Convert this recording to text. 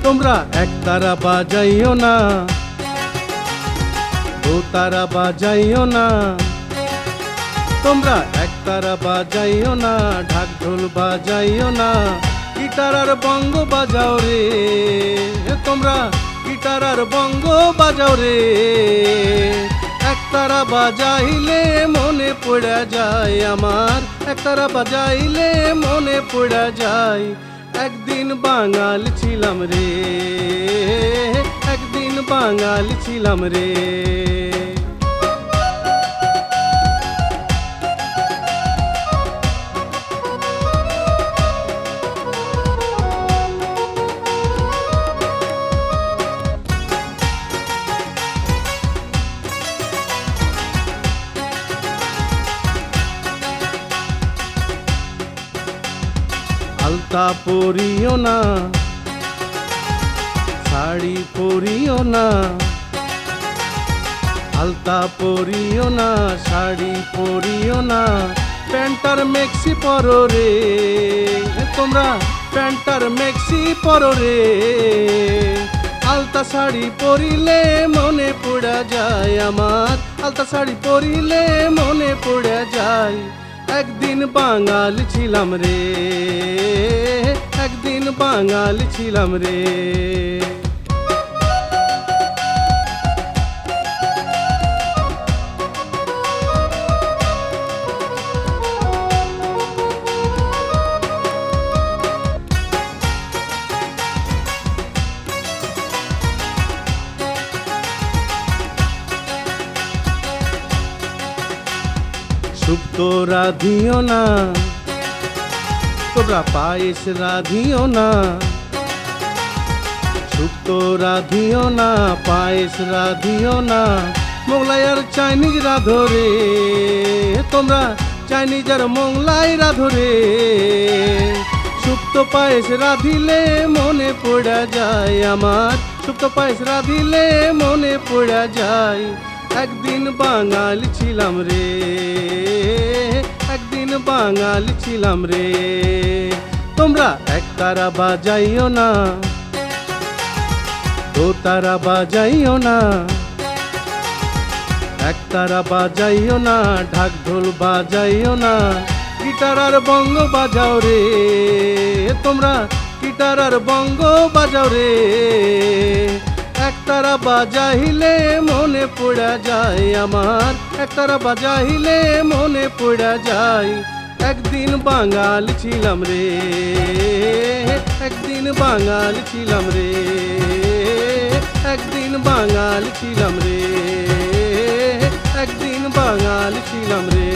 তোমরা একতারা বাজাইও না, দোতারা বাজাইও না, তোমরা একতারা বাজাইও না, ঢাক ঢোল বাজাইও না, গিটার আর বঙ্গ বাজাও রে। তোমরা গিটার আর বঙ্গ বাজাও রে। একতারা বাজাইলে মনে পড়া যায় আমার, একতারা বাজাইলে মনে পড়া যায় একদিন বাঙাল ছিলাম রে, একদিন বাঙাল ছিলাম রে। আলতা পরিও না, শাড়ি পরিও না, আলতা পরিও না, শাড়ি পরিও না, প্যান্টার মেক্সি পরো রে। তোমরা প্যান্টার মেক্সি পরো রে। আলতা শাড়ি পরিলে মনে পড়া যায় আমার, আলতা শাড়ি পরিলে মনে পড়া যায় একদিন বাঙাল ছিলাম রে, একদিন বাঙাল ছিলাম রে। শুক্তো রাধিও না, তোমরা পায়েস রাধিও না, শুক্তো রাধিও না, পায়েস রাধিও না, মোগলাই আর চাইনিজ রাধো রে। তোমরা চাইনিজ আর মোগলাই রাধো রে। শুক্তো পায়েস রাধিলে মনে পড়া যায় আমার, শুক্তো পায়েস রাধিলে মনে পড়া যায় একদিন বাঙাল ছিলাম রে, একদিন বাঙাল ছিলাম রে। তোমরা একতারা বাজাইও না, দোতারা বাজাইও না, একতারা বাজাইও না, ঢাক ঢোল বাজাইও না, গিটার আর বঙ্গ বাজাও রে। তোমরা গিটার আর বঙ্গ বাজাও রে। একতারা বাজাইলে মনে পড়া যায় আমার, একতারা বাজাইলে মনে পড়া যায় একদিন বাঙাল ছিলাম রে, একদিন বাঙাল ছিলাম রে, একদিন বাঙাল ছিলাম রে, একদিন বাঙাল ছিলাম রে।